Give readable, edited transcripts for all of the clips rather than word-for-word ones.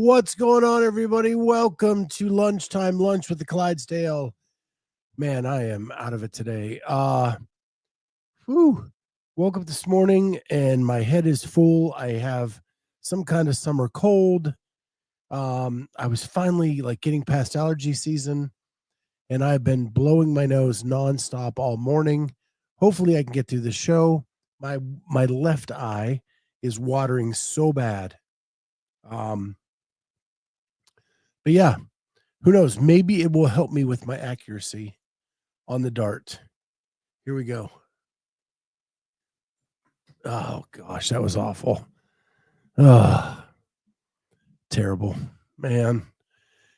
What's going on, everybody? Welcome to Lunchtime Lunch with the Clydesdale. Man, I am out of it today. Woke up this morning and my head is full. I have some kind of summer cold. I was finally getting past allergy season, and I've been blowing my nose nonstop all morning. Hopefully, I can get through the show. My left eye is watering so bad. But yeah, who knows? Maybe it will help me with my accuracy on the dart. Here we go. Oh gosh, that was awful. Terrible, man.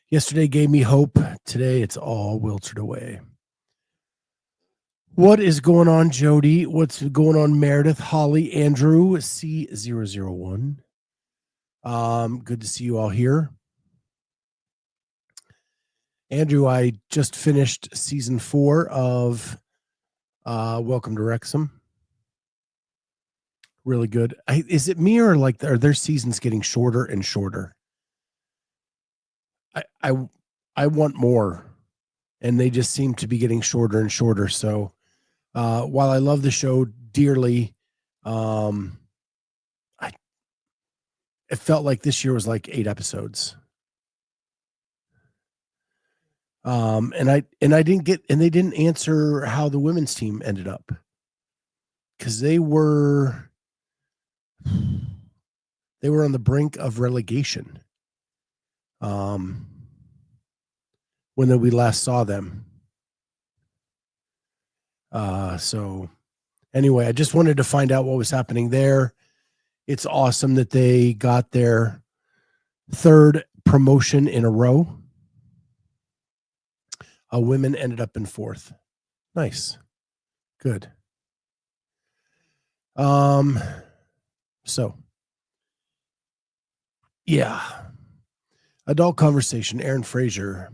Yesterday gave me hope. Today it's all wilted away. What is going on, Jody? What's going on, Meredith, Holly, Andrew, C001? Good to see you all here. Andrew, I just finished season 4 of Welcome to Wrexham. Really good. Is it me or are their seasons getting shorter and shorter? I want more, and they just seem to be getting shorter and shorter. So while I love the show dearly, it felt like this year was 8 episodes. And I didn't get, and they didn't answer how the women's team ended up, because they were on the brink of relegation when we last saw them. So anyway, I just wanted to find out what was happening there. It's awesome that they got their 3rd promotion in a row. Women ended up in 4th. Nice. Good. So yeah. Adult conversation. Aaron Fraser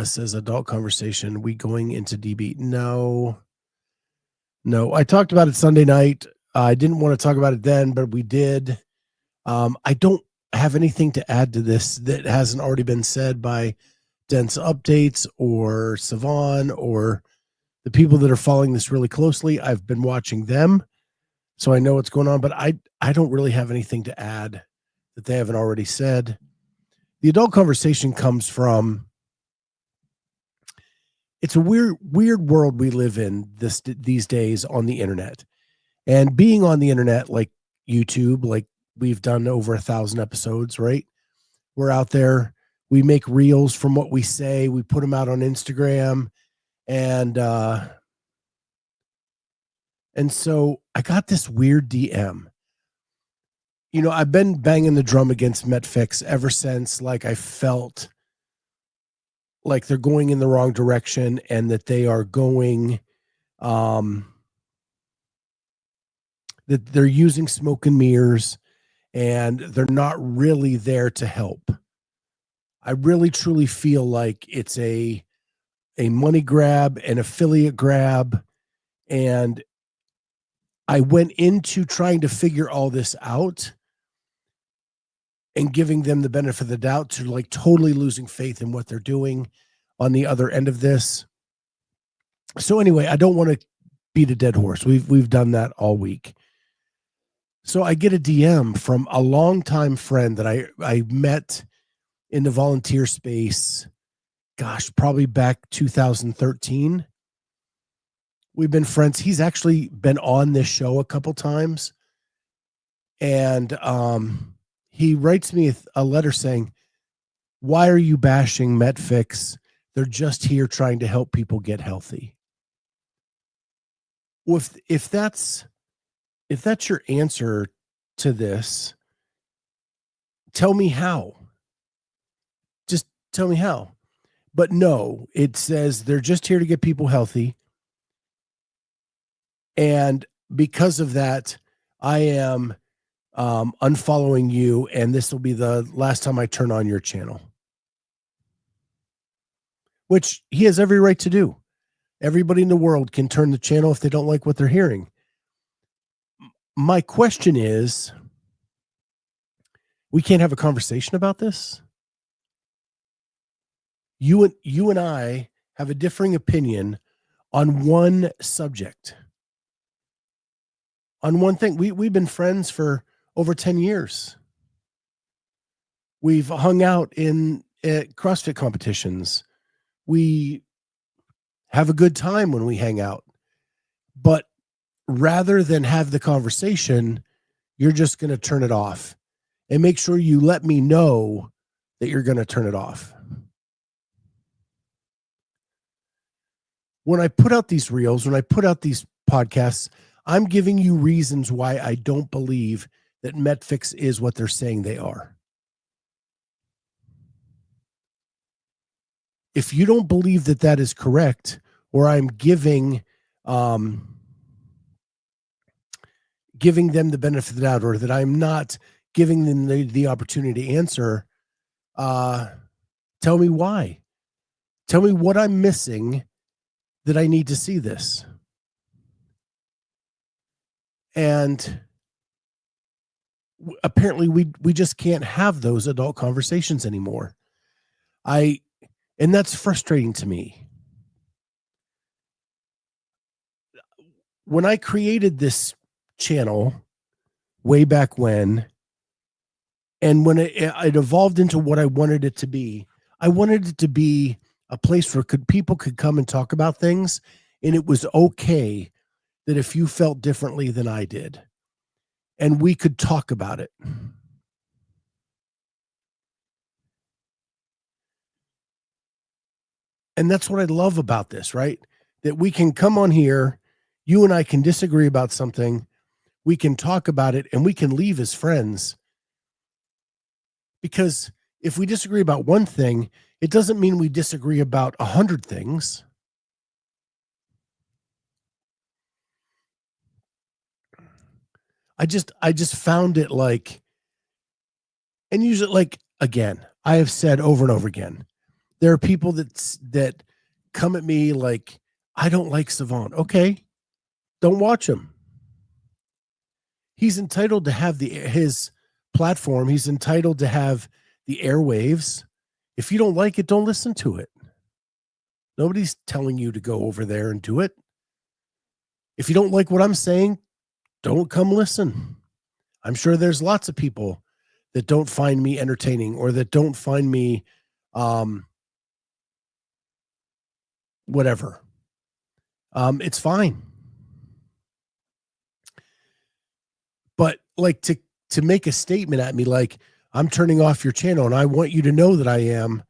says adult conversation. We going into DB? No. I talked about it Sunday night. I didn't want to talk about it then, but we did. I don't have anything to add to this that hasn't already been said by Dense Updates or Savon or the people that are following this really closely. I've been watching them, so I know what's going on, but I don't really have anything to add that they haven't already said. The adult conversation comes from, it's a weird world we live in these days on the internet. And being on the internet, like YouTube, we've done over 1,000 episodes, right? We're out there. We make reels from what we say. We put them out on Instagram. And so I got this weird DM. I've been banging the drum against Metfix ever since, I felt like they're going in the wrong direction and that they are going, that they're using smoke and mirrors and they're not really there to help. I really truly feel like it's a money grab, an affiliate grab. And I went into trying to figure all this out and giving them the benefit of the doubt to totally losing faith in what they're doing on the other end of this. So anyway, I don't want to beat a dead horse. We've done that all week. So I get a DM from a longtime friend that I met in the volunteer space, probably back 2013. We've been friends. He's actually been on this show a couple times. And he writes me a letter saying, why are you bashing Metfix? They're just here trying to help people get healthy. Well, if that's your answer to this, tell me how. Just tell me how. But no, it says they're just here to get people healthy. And because of that, I am unfollowing you, and this will be the last time I turn on your channel. Which he has every right to do. Everybody in the world can turn the channel if they don't like what they're hearing. My question is, We can't have a conversation about this. You and I have a differing opinion on one subject, on one thing. We've been friends for over 10 years. We've hung out at CrossFit competitions. We have a good time when we hang out. But rather than have the conversation, you're just going to turn it off. And make sure you let me know that you're going to turn it off. When I put out these reels, when I put out these podcasts, I'm giving you reasons why I don't believe that MetFix is what they're saying they are. If you don't believe that that is correct, or I'm giving them the benefit of the doubt, or that I'm not giving them the opportunity to answer, tell me why. Tell me what I'm missing that I need to see this. And apparently we just can't have those adult conversations anymore. And that's frustrating to me. When I created this channel way back when, and when it evolved into what I wanted it to be, I wanted it to be a place where people could come and talk about things, and it was okay that if you felt differently than I did, and we could talk about it. And that's what I love about this, right? That we can come on here, you and I can disagree about something, we can talk about it, and we can leave as friends. Because if we disagree about one thing, it doesn't mean we disagree about 100 things. I just found it like, and usually, like, again, I have said over and over again, there are people that come at me like, I don't like Savant. Okay, don't watch him. He's entitled to have his platform. He's entitled to have the airwaves. If you don't like it, don't listen to it. Nobody's telling you to go over there and do it. If you don't like what I'm saying, don't come listen. I'm sure there's lots of people that don't find me entertaining, or that don't find me whatever. It's fine. But like to make a statement at me like, I'm turning off your channel and I want you to know that I am,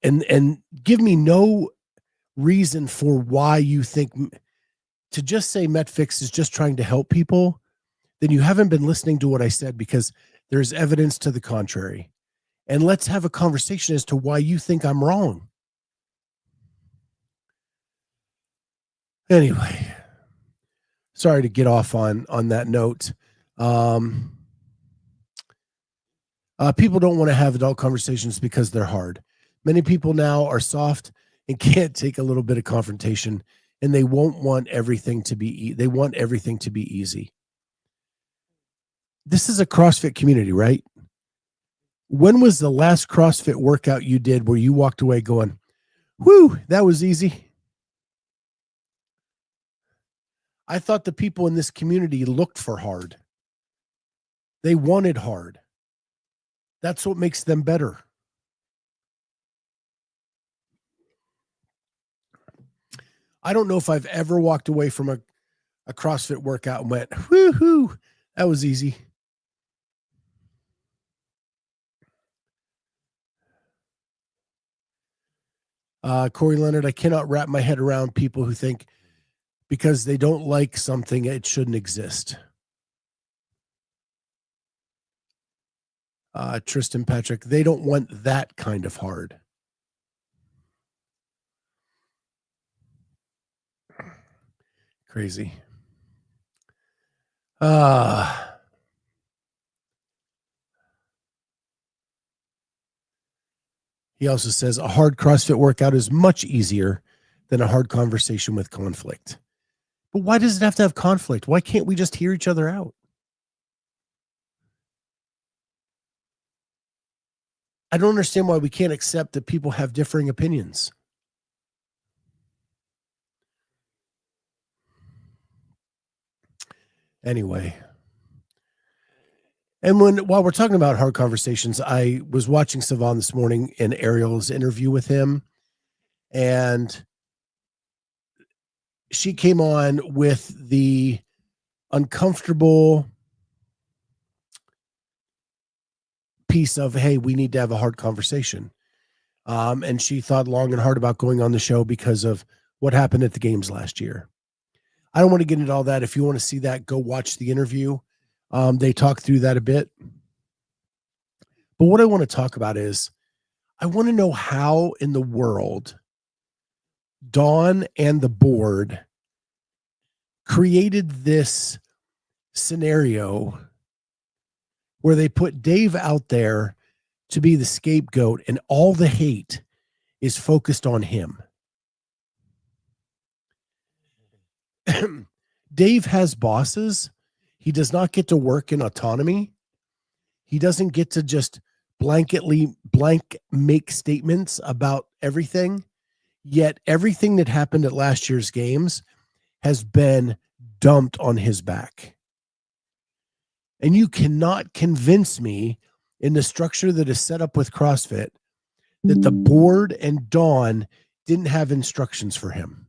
and give me no reason for why you think, to just say MetFix is just trying to help people, then you haven't been listening to what I said, because there's evidence to the contrary. And let's have a conversation as to why you think I'm wrong. Anyway, sorry to get off on that note. People don't want to have adult conversations because they're hard. Many people now are soft and can't take a little bit of confrontation, and they won't want everything to be, they want everything to be easy. This is a CrossFit community, right? When was the last CrossFit workout you did where you walked away going, whew, that was easy? I thought the people in this community looked for hard. They wanted hard. That's what makes them better. I don't know if I've ever walked away from a CrossFit workout and went, whoo, that was easy. Corey Leonard, I cannot wrap my head around people who think because they don't like something, it shouldn't exist. Tristan Patrick, they don't want that kind of hard. Crazy. He also says a hard CrossFit workout is much easier than a hard conversation with conflict. But why does it have to have conflict? Why can't we just hear each other out? I don't understand why we can't accept that people have differing opinions. Anyway. And while we're talking about hard conversations, I was watching Savon this morning in Ariel's interview with him, and she came on with the uncomfortable piece of, hey, we need to have a hard conversation. And she thought long and hard about going on the show because of what happened at the games last year. I don't want to get into all that. If you want to see that, go watch the interview. They talk through that a bit. But what I want to talk about is I want to know how in the world Dawn and the board created this scenario where they put Dave out there to be the scapegoat and all the hate is focused on him. Dave has bosses. He does not get to work in autonomy. He doesn't get to just blank make statements about everything. Yet everything that happened at last year's games has been dumped on his back. And you cannot convince me in the structure that is set up with CrossFit that the board and Dawn didn't have instructions for him.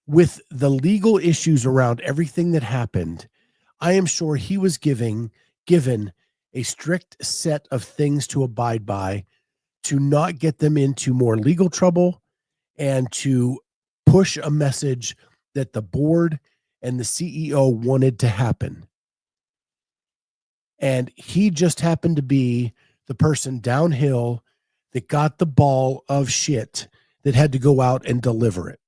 With the legal issues around everything that happened, I am sure he was given a strict set of things to abide by to not get them into more legal trouble and to push a message that the board and the CEO wanted to happen. And he just happened to be the person downhill that got the ball of shit that had to go out and deliver it.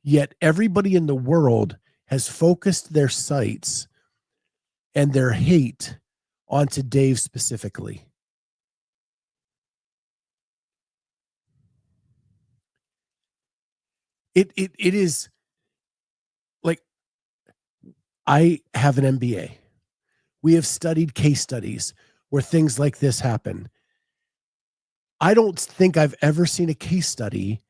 Yet everybody in the world has focused their sights and their hate onto Dave specifically. It is like, I have an MBA. We have studied case studies where things like this happen. I don't think I've ever seen a case study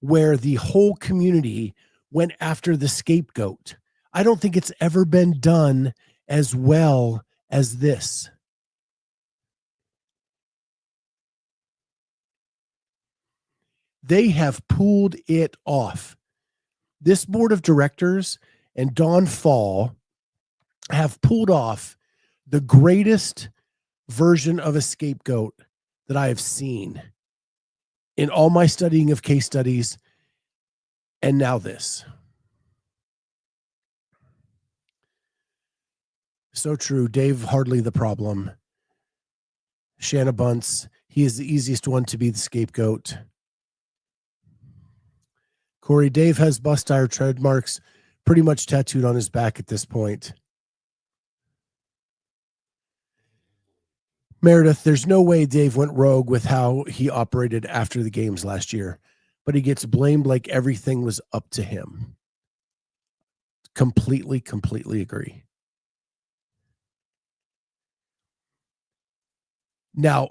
where the whole community went after the scapegoat. I don't think it's ever been done as well as this. They have pulled it off. This board of directors and Dawn Fall have pulled off the greatest version of a scapegoat that I have seen in all my studying of case studies, and now this. So true. Dave, hardly the problem. Shanna Bunce, he is the easiest one to be the scapegoat. Corey, Dave has bust tire tread marks pretty much tattooed on his back at this point. Meredith, there's no way Dave went rogue with how he operated after the games last year, but he gets blamed like everything was up to him. Completely agree. Now,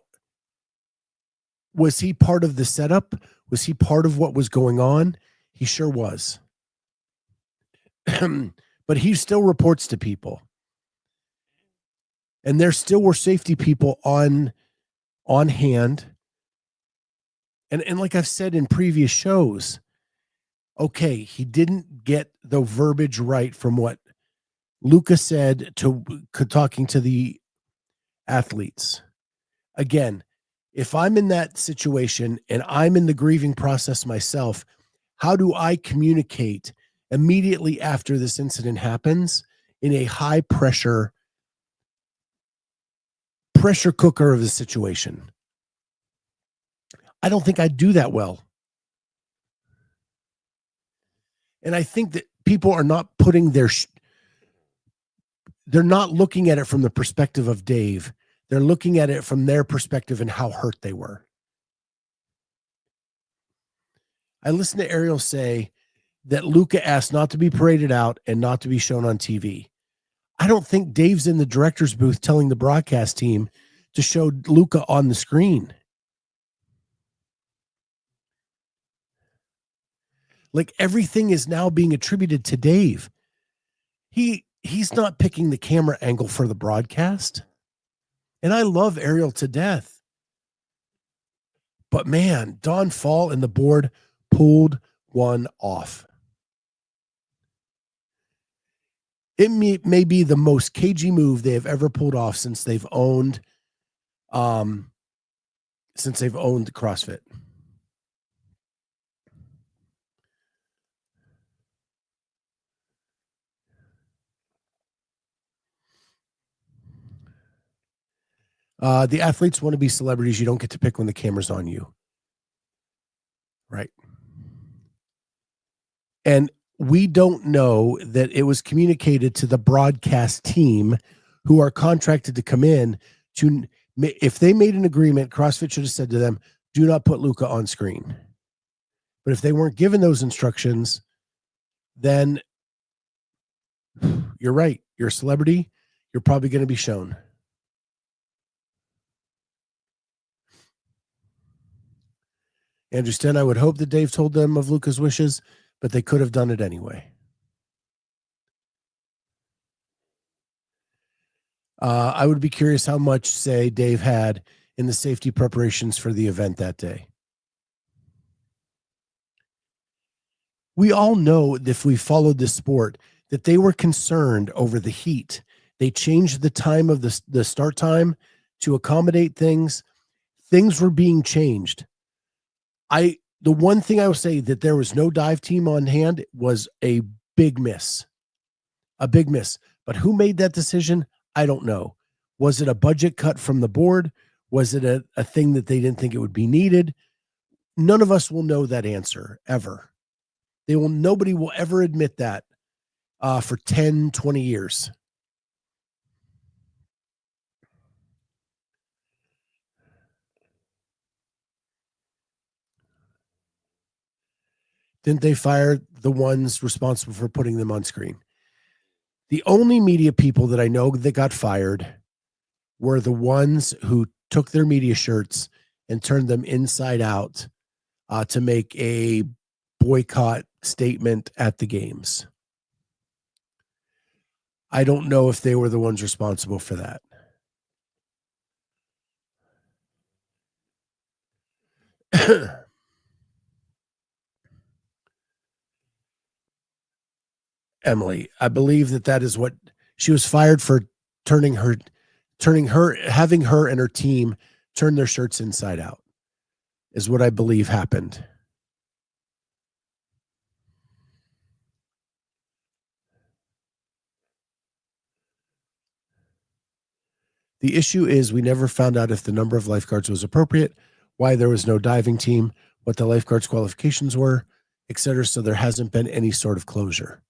was he part of the setup? Was he part of what was going on? He sure was. But he still reports to people. And there still were safety people on hand. And like I've said in previous shows, okay, he didn't get the verbiage right from what Luca said to talking to the athletes. Again, if I'm in that situation and I'm in the grieving process myself, how do I communicate immediately after this incident happens in a high pressure cooker of a situation? I don't think I'd do that well. And I think that people are not putting they're not looking at it from the perspective of Dave. They're looking at it from their perspective and how hurt they were. I listened to Ariel say that Luka asked not to be paraded out and not to be shown on TV. I don't think Dave's in the director's booth telling the broadcast team to show Luka on the screen. Like, everything is now being attributed to Dave. He's not picking the camera angle for the broadcast. And I love Ariel to death. But man, Don Fall and the board pulled one off. It may be the most cagey move they have ever pulled off since they've owned CrossFit. The athletes want to be celebrities. You don't get to pick when the camera's on you. Right. And we don't know that it was communicated to the broadcast team who are contracted to come in to, if they made an agreement, CrossFit should have said to them, do not put Luka on screen. But if they weren't given those instructions, then you're right. You're a celebrity. You're probably going to be shown. Andrew Sten, I would hope that Dave told them of Luka's wishes, but they could have done it anyway. I would be curious how much say Dave had in the safety preparations for the event that day. We all know that if we followed this sport, that they were concerned over the heat. They changed the time of the start time to accommodate things. Things were being changed. The one thing I will say that there was no dive team on hand was a big miss. A big miss. But who made that decision? I don't know. Was it a budget cut from the board? Was it a thing that they didn't think it would be needed? None of us will know that answer ever. Nobody will ever admit that for 10, 20 years. Didn't they fire the ones responsible for putting them on screen? The only media people that I know that got fired were the ones who took their media shirts and turned them inside out to make a boycott statement at the games. I don't know if they were the ones responsible for that. Emily, I believe that is what she was fired for, having her and her team turn their shirts inside out, is what I believe happened. The issue is we never found out if the number of lifeguards was appropriate, why there was no diving team, what the lifeguards' qualifications were, etc. So there hasn't been any sort of closure.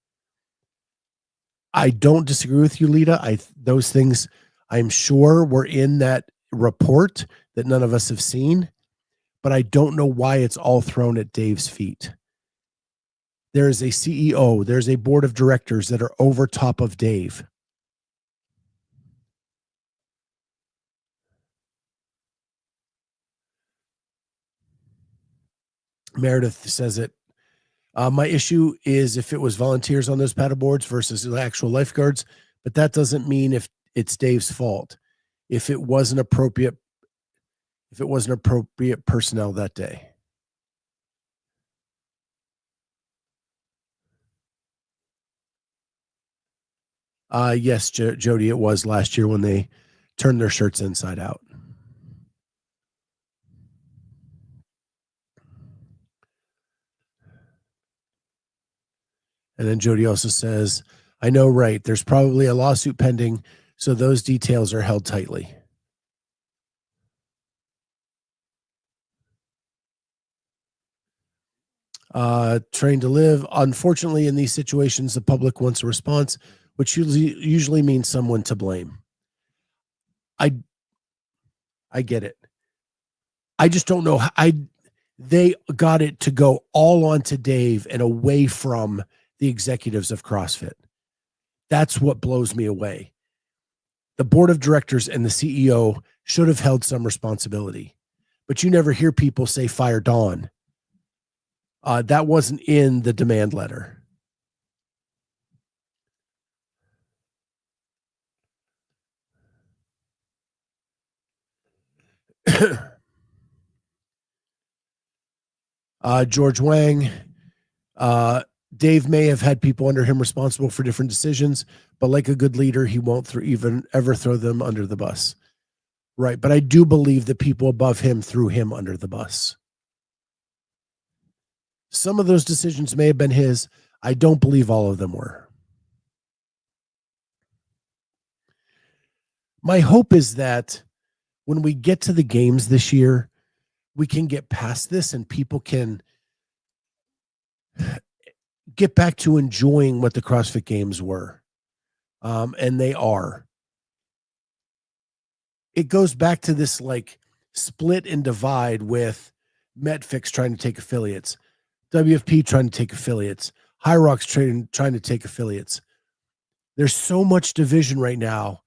I don't disagree with you, Lita. Those things I'm sure were in that report that none of us have seen, but I don't know why it's all thrown at Dave's feet. There is a CEO, there's a board of directors that are over top of Dave. Meredith says it. My issue is if it was volunteers on those paddle boards versus the actual lifeguards, but that doesn't mean if it's Dave's fault. If it wasn't appropriate personnel that day. Yes, Jody, it was last year when they turned their shirts inside out. And then Jody also says, I know, right, there's probably a lawsuit pending, so those details are held tightly. Trained to live. Unfortunately, in these situations, the public wants a response, which usually means someone to blame. I get it. I just don't know. they got it to go all onto Dave and away from the executives of CrossFit. That's what blows me away. The board of directors and the CEO should have held some responsibility, but you never hear people say fire Don. That wasn't in the demand letter. George Wang, Dave may have had people under him responsible for different decisions, but like a good leader, he won't even ever throw them under the bus. Right. But I do believe that people above him threw him under the bus. Some of those decisions may have been his. I don't believe all of them were. My hope is that when we get to the games this year, we can get past this and people can get back to enjoying what the CrossFit Games were. And they are. It goes back to this like split and divide with Metfix trying to take affiliates, WFP trying to take affiliates, High Rocks trying to take affiliates. There's so much division right now.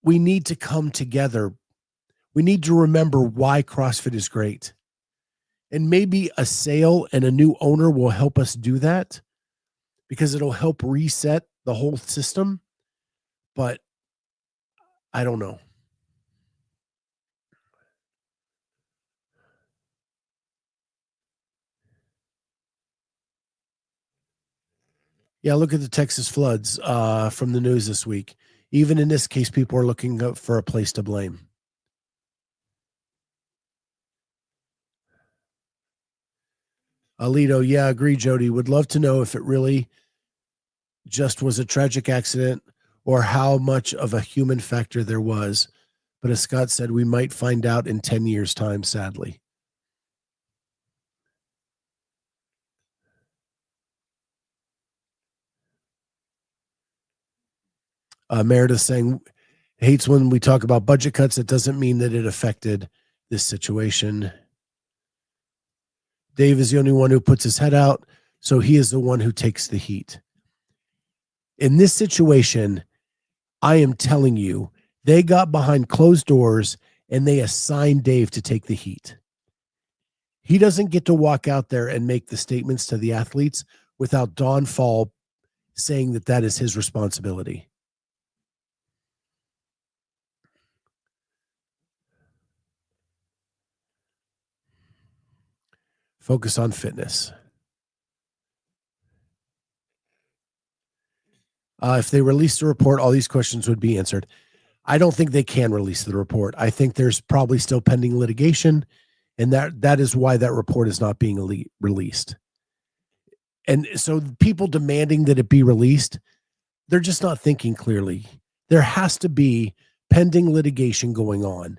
We need to come together. We need to remember why CrossFit is great. And maybe a sale and a new owner will help us do that because it'll help reset the whole system. But I don't know. Yeah, look at the Texas floods from the news this week. Even in this case, people are looking for a place to blame. Alito, yeah, agree, Jody. Would love to know if it really just was a tragic accident or how much of a human factor there was. But as Scott said, we might find out in 10 years' time, sadly. Meredith saying, hates when we talk about budget cuts. It doesn't mean that it affected this situation. Dave is the only one who puts his head out, so he is the one who takes the heat. In this situation, I am telling you, they got behind closed doors and they assigned Dave to take the heat. He doesn't get to walk out there and make the statements to the athletes without Don Fall saying that that is his responsibility. Focus on fitness. If they released the report, all these questions would be answered. I don't think they can release the report. I think there's probably still pending litigation, and that is why that report is not being released. And so people demanding that it be released, they're just not thinking clearly. There has to be pending litigation going on.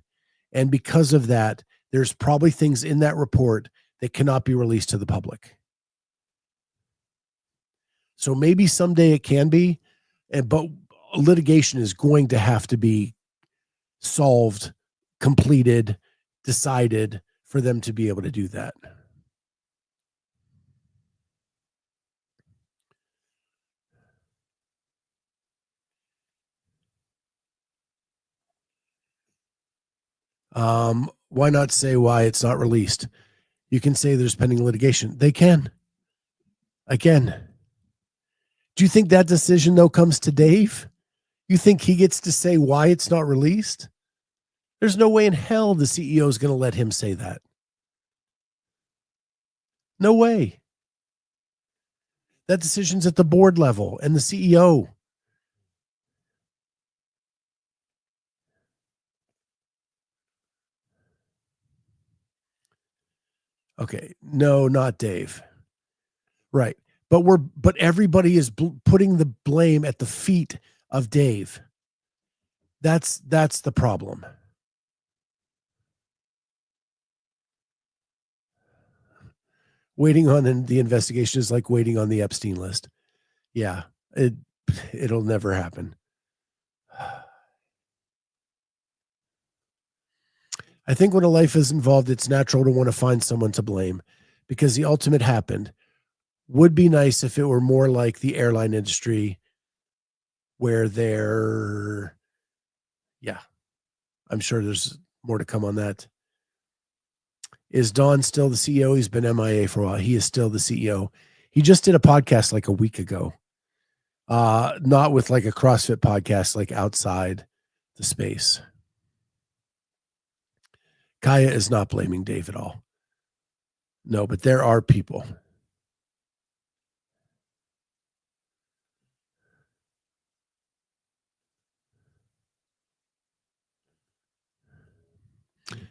And because of that, there's probably things in that report that cannot be released to the public. So maybe someday it can be, but litigation is going to have to be solved, completed, decided for them to be able to do that. Why not say why it's not released? You can say there's pending litigation. They can. Again, do you think that decision, though, comes to Dave? You think he gets to say why it's not released? There's no way in hell the CEO is going to let him say that. No way. That decision's at the board level and the CEO. Okay. No, not Dave. Right. But everybody is putting the blame at the feet of Dave. That's the problem. Waiting on the investigation is like waiting on the Epstein list. Yeah, it'll never happen. I think when a life is involved, it's natural to want to find someone to blame because the ultimate happened. Would be nice if it were more like the airline industry where yeah, I'm sure there's more to come on that. Is Don still the CEO? He's been MIA for a while. He is still the CEO. He just did a podcast like a week ago. Not with like a CrossFit podcast, like outside the space. Kaya is not blaming Dave at all. No, but there are people.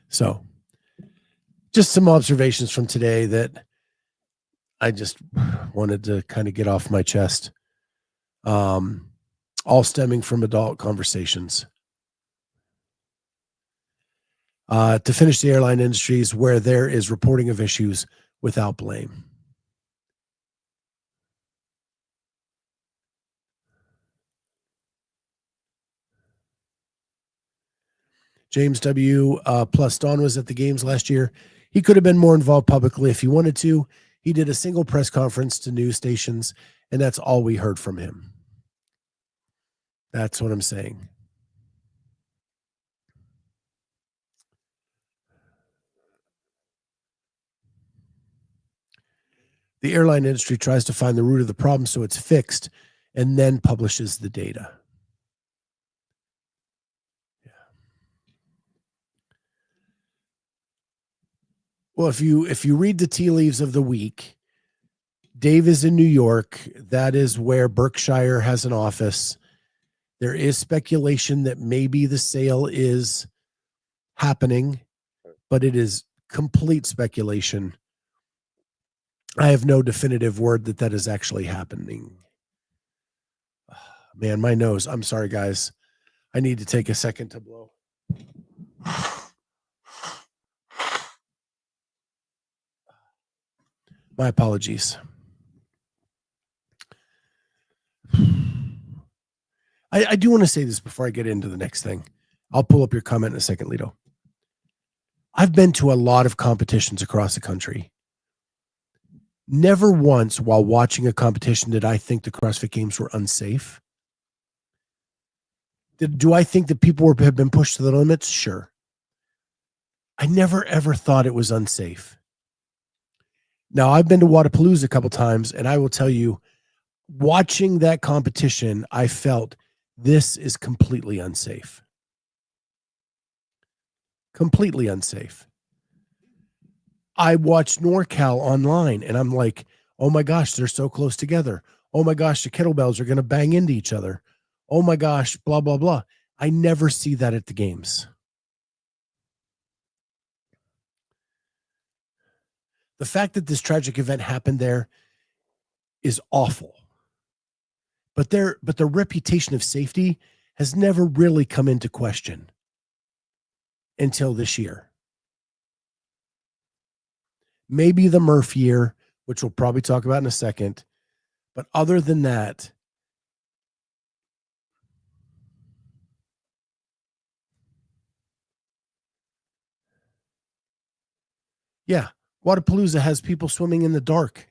So just some observations from today that I just wanted to kind of get off my chest. All stemming from adult conversations. To finish, the airline industries where there is reporting of issues without blame. James W. Plus Don was at the games last year. He could have been more involved publicly if he wanted to. He did a single press conference to news stations, and that's all we heard from him. That's what I'm saying. The airline industry tries to find the root of the problem so it's fixed and then publishes the data. Yeah. Well, if you read the tea leaves of the week, Dave is in New York. That is where Berkshire has an office. There is speculation that maybe the sale is happening, but it is complete speculation. I have no definitive word that that is actually happening. Man, my nose. I'm sorry, guys. I need to take a second to blow. My apologies. I do want to say this before I get into the next thing. I'll pull up your comment in a second, Lito. I've been to a lot of competitions across the country. Never once while watching a competition did I think the CrossFit Games were unsafe. Do I think that people have been pushed to the limits? Sure. I never, ever thought it was unsafe. Now, I've been to Wodapalooza a couple times, and I will tell you, watching that competition, I felt this is completely unsafe. Completely unsafe. I watched NorCal online, and I'm like, oh my gosh, they're so close together. Oh my gosh, the kettlebells are going to bang into each other. Oh my gosh, blah, blah, blah. I never see that at the games. The fact that this tragic event happened there is awful. But their reputation of safety has never really come into question until this year. Maybe the Murph year, which we'll probably talk about in a second. But other than that, yeah, Wodapalooza has people swimming in the dark.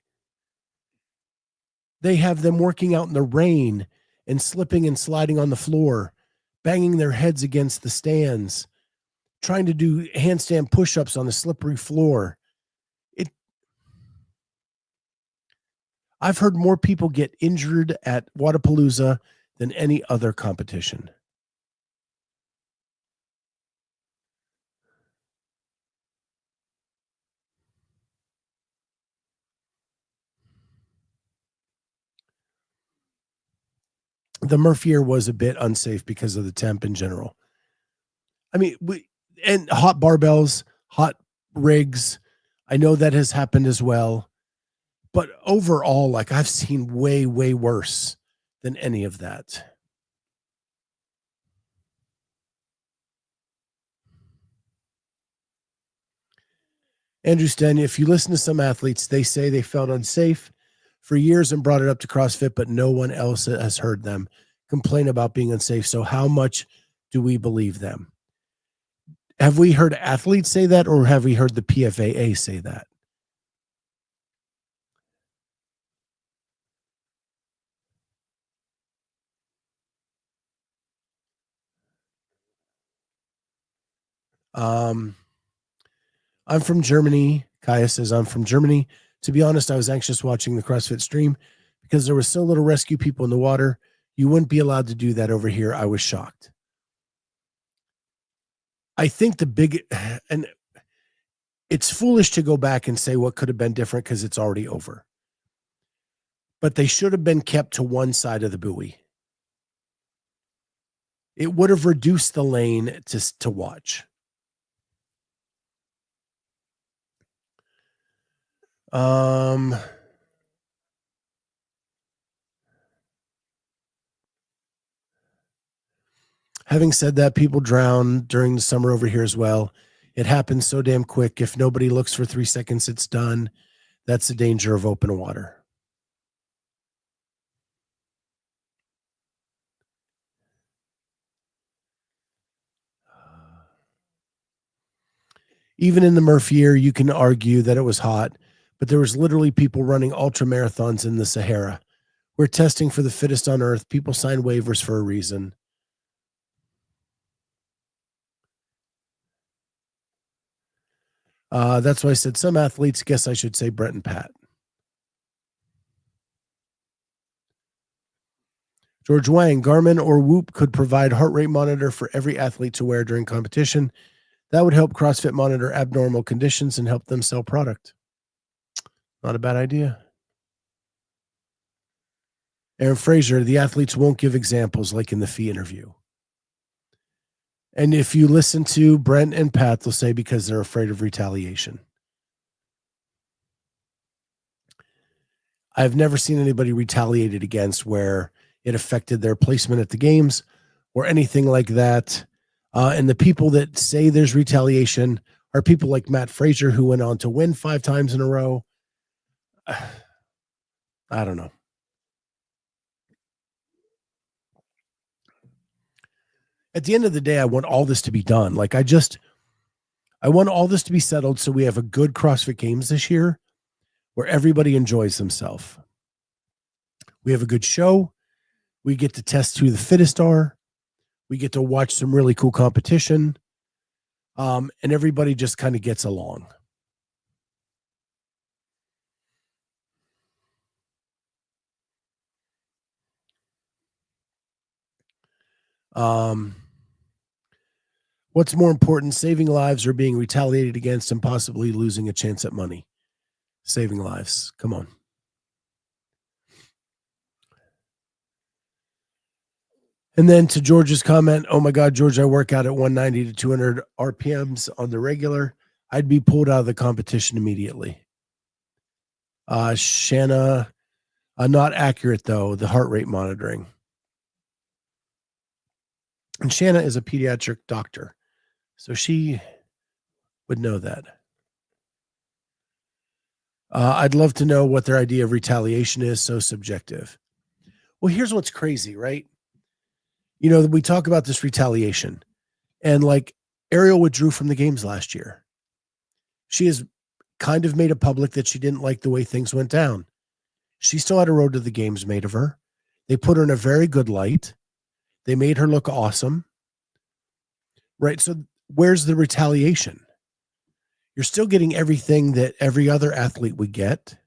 They have them working out in the rain and slipping and sliding on the floor, banging their heads against the stands, trying to do handstand push-ups on a slippery floor. I've heard more people get injured at Wodapalooza than any other competition. The Murph year was a bit unsafe because of the temp in general. I mean, and hot barbells, hot rigs. I know that has happened as well. But overall, like I've seen way, way worse than any of that. Andrew Sten, if you listen to some athletes, they say they felt unsafe for years and brought it up to CrossFit, but no one else has heard them complain about being unsafe. So how much do we believe them? Have we heard athletes say that, or have we heard the PFAA say that? Um, I'm from Germany. Kaya says, I'm from Germany. To be honest, I was anxious watching the CrossFit stream because there was so little rescue people in the water. You wouldn't be allowed to do that over here. I was shocked. I think and it's foolish to go back and say what could have been different because it's already over. But they should have been kept to one side of the buoy. It would have reduced the lane to watch. Having said that, people drown during the summer over here as well. It happens so damn quick. If nobody looks for 3 seconds, it's done. That's the danger of open water. Even in the Murph year, you can argue that it was hot, but there was literally people running ultra marathons in the Sahara. We're testing for the fittest on earth. People sign waivers for a reason. That's why I said some athletes, guess I should say Brent and Pat. George Wang, Garmin or Whoop could provide heart rate monitor for every athlete to wear during competition. That would help CrossFit monitor abnormal conditions and help them sell product. Not a bad idea. Aaron Fraser, the athletes won't give examples like in the fee interview. And if you listen to Brent and Pat, they'll say because they're afraid of retaliation. I've never seen anybody retaliated against where it affected their placement at the games or anything like that. And the people that say there's retaliation are people like Matt Fraser, who went on to win 5 times in a row. I don't know. At the end of the day, I want all this to be done. Like, I want all this to be settled so we have a good CrossFit Games this year where everybody enjoys themselves. We have a good show. We get to test who the fittest are. We get to watch some really cool competition. And everybody just kind of gets along. What's more important, saving lives or being retaliated against and possibly losing a chance at money? Saving lives. Come on. And then to George's comment, oh my God, George, I work out at 190 to 200 RPMs on the regular. I'd be pulled out of the competition immediately. Shanna, not accurate though, the heart rate monitoring. And Shanna is a pediatric doctor, so she would know that. I'd love to know what their idea of retaliation is. So subjective. Well, here's what's crazy, right? You know, we talk about this retaliation, and like Ariel withdrew from the games last year. She has kind of made it public that she didn't like the way things went down. She still had a road to the games made of her. They put her in a very good light. They made her look awesome. Right. So where's the retaliation? You're still getting everything that every other athlete would get.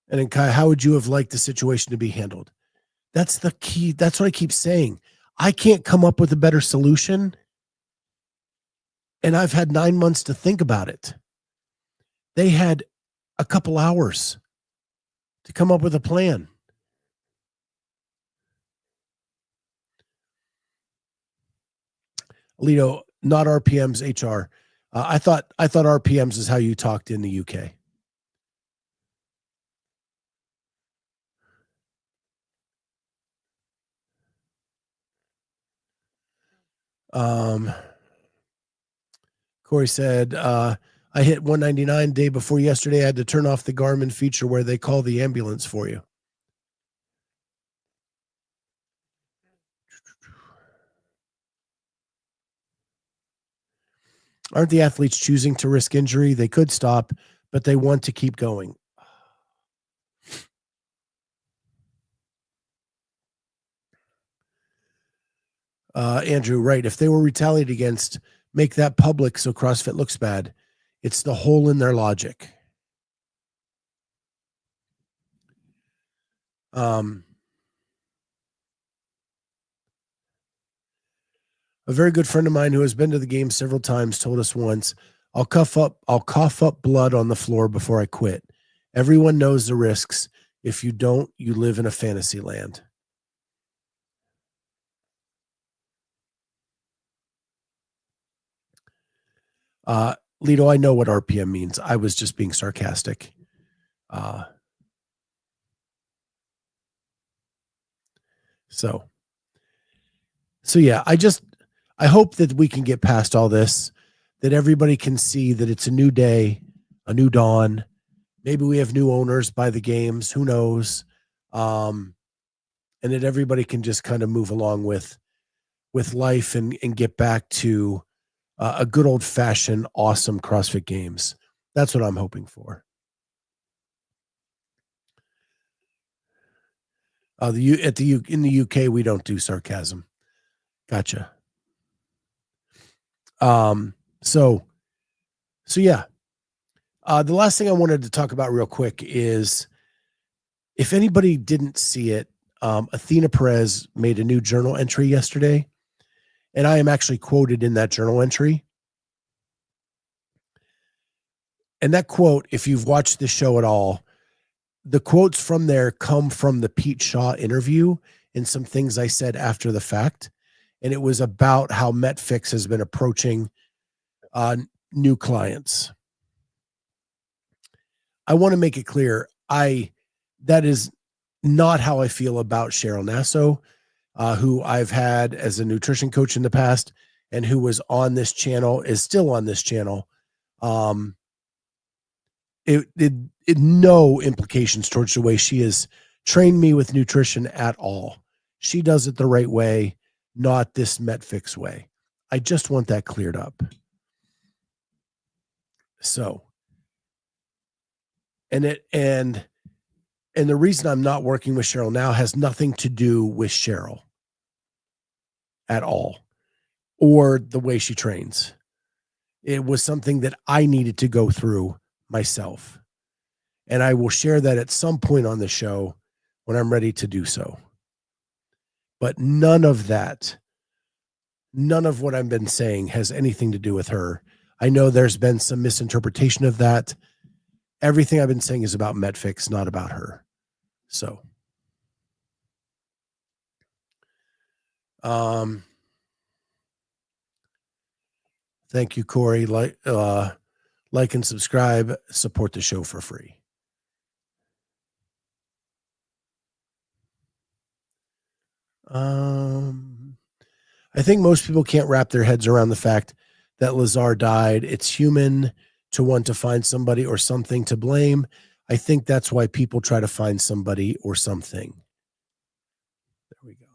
And then Kai, how would you have liked the situation to be handled? That's the key. That's what I keep saying. I can't come up with a better solution. And I've had 9 months to think about it. They had a couple hours to come up with a plan. Lito, not RPMs, HR. I thought RPMs is how you talked in the UK. Corey said, I hit 199 day before yesterday. I had to turn off the Garmin feature where they call the ambulance for you. Aren't the athletes choosing to risk injury? They could stop, but they want to keep going. Andrew, right. If they were retaliated against, make that public so CrossFit looks bad. It's the hole in their logic. A very good friend of mine who has been to the game several times told us once, I'll cough up blood on the floor before I quit. Everyone knows the risks. If you don't, you live in a fantasy land. Lito, I know what RPM means. I was just being sarcastic. So yeah, I hope that we can get past all this, that everybody can see that it's a new day, a new dawn. Maybe we have new owners by the games, who knows? And that everybody can just kind of move along with life and get back to a good old fashioned, awesome CrossFit games. That's what I'm hoping for. In the UK, we don't do sarcasm. Gotcha. So yeah. The last thing I wanted to talk about real quick is, if anybody didn't see it, Athena Perez made a new journal entry yesterday, and I am actually quoted in that journal entry. And that quote, if you've watched the show at all, the quotes from there come from the Pete Shaw interview and some things I said after the fact. And it was about how MetFix has been approaching new clients. I want to make it clear, that is not how I feel about Cheryl Nasso, who I've had as a nutrition coach in the past and who was on this channel, is still on this channel. It no implications towards the way she has trained me with nutrition at all. She does it the right way, not this MetFix way. I just want that cleared up. So, and the reason I'm not working with Cheryl now has nothing to do with Cheryl at all, or the way she trains. It was something that I needed to go through myself. And I will share that at some point on the show when I'm ready to do so. But none of what I've been saying has anything to do with her. I know there's been some misinterpretation of that. Everything I've been saying is about MetFix, not about her. So, thank you, Corey. Like and subscribe, support the show for free. I think most people can't wrap their heads around the fact that Lazar died. It's human to want to find somebody or something to blame. I think that's why people try to find somebody or something. There we go.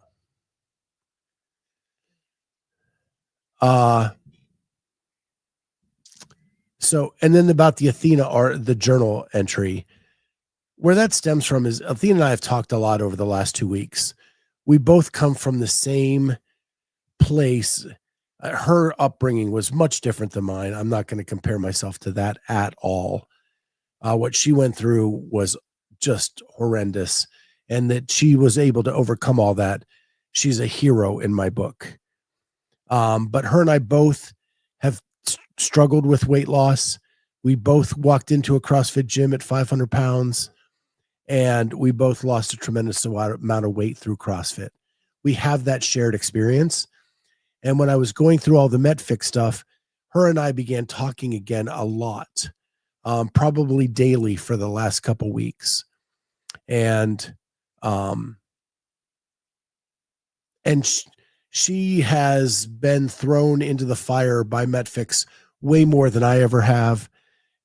So, and then about the Athena the journal entry, where that stems from is Athena and I have talked a lot over the last 2 weeks. We both come from the same place. Her upbringing was much different than mine. I'm not going to compare myself to that at all. What she went through was just horrendous, and that she was able to overcome all that. She's a hero in my book. But her and I both have struggled with weight loss. We both walked into a CrossFit gym at 500 pounds, and we both lost a tremendous amount of weight through CrossFit. We have that shared experience. And when I was going through all the MetFix stuff, her and I began talking again a lot, probably daily for the last couple weeks. And she has been thrown into the fire by MetFix way more than I ever have.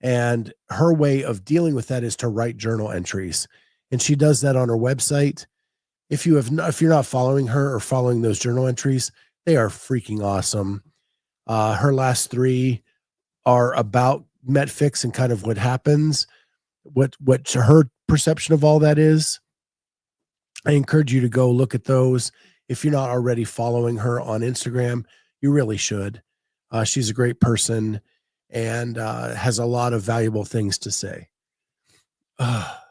And her way of dealing with that is to write journal entries. And she does that on her website. If you're not following her or following those journal entries, they are freaking awesome. Her last 3 are about Metfix and kind of what happens, what her perception of all that is. I encourage you to go look at those. If you're not already following her on Instagram, you really should. She's a great person and has a lot of valuable things to say. I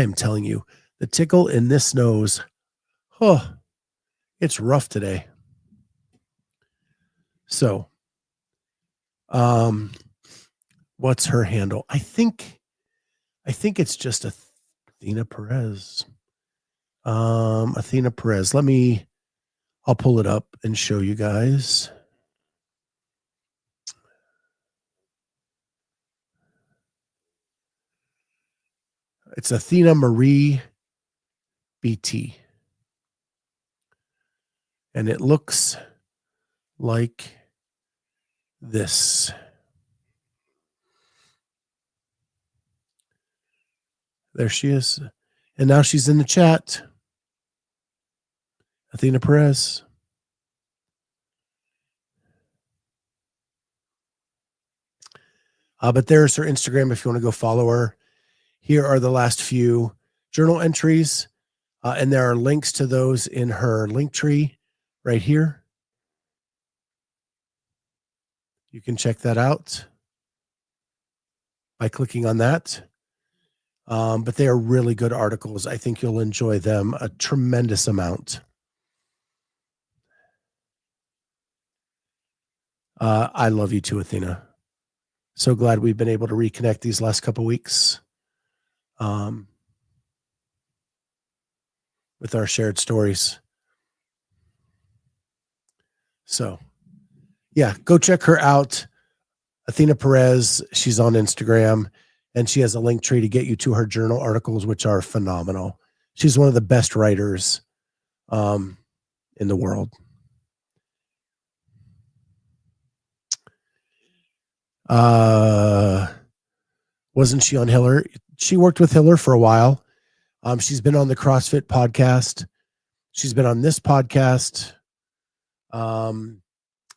am telling you, the tickle in this nose, it's rough today. So, what's her handle? I think it's just Athena Perez. Athena Perez. I'll pull it up and show you guys. It's Athena Marie BT. And it looks like this. There she is. And now she's in the chat. Athena Perez. But there's her Instagram if you want to go follow her. Here are the last few journal entries. And there are links to those in her link tree right here. You can check that out by clicking on that. But they are really good articles. I think you'll enjoy them a tremendous amount. I love you too, Athena. So glad we've been able to reconnect these last couple weeks with our shared stories. So, yeah, go check her out. Athena Perez, she's on Instagram, and she has a link tree to get you to her journal articles, which are phenomenal. She's one of the best writers in the world. Wasn't she on Hiller? She worked with Hiller for a while. She's been on the CrossFit podcast. She's been on this podcast.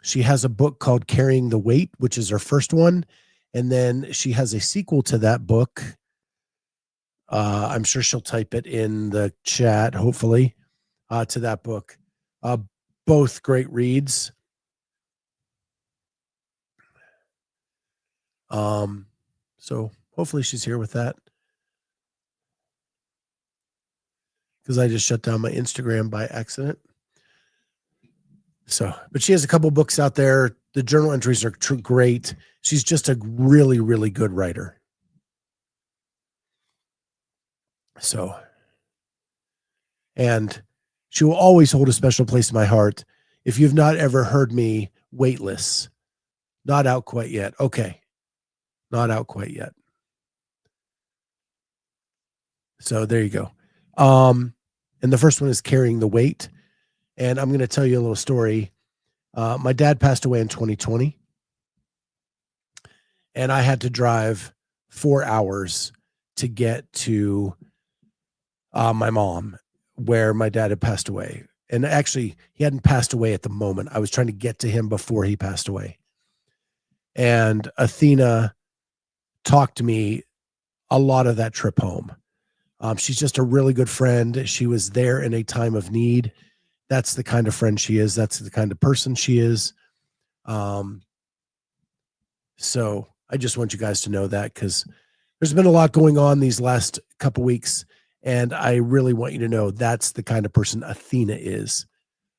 She has a book called Carrying the Weight, which is her first one. And then she has a sequel to that book. I'm sure she'll type it in the chat, hopefully, to that book. Both great reads. So hopefully she's here with that. Because I just shut down my Instagram by accident. So, but she has a couple books out there. The journal entries are great. She's just a really, really good writer. So, and she will always hold a special place in my heart. If you've not ever heard me weightless, not out quite yet. Okay. Not out quite yet. So there you go. And the first one is Carrying the Weight. And I'm going to tell you a little story. My dad passed away in 2020. And I had to drive 4 hours to get to my mom, where my dad had passed away. And actually, he hadn't passed away at the moment. I was trying to get to him before he passed away. And Athena talked to me a lot of that trip home. She's just a really good friend. She was there in a time of need. That's the kind of friend she is. That's the kind of person she is. So I just want you guys to know that, because there's been a lot going on these last couple weeks, and I really want you to know that's the kind of person Athena is.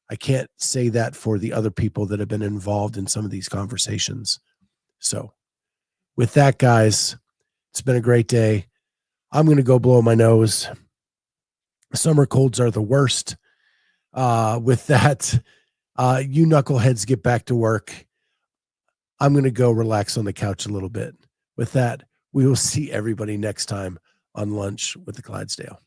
I can't say that for the other people that have been involved in some of these conversations. So with that, guys, it's been a great day. I'm going to go blow my nose. Summer colds are the worst. With that, you knuckleheads get back to work. I'm going to go relax on the couch a little bit. With that, we will see everybody next time on Lunch with the Clydesdale.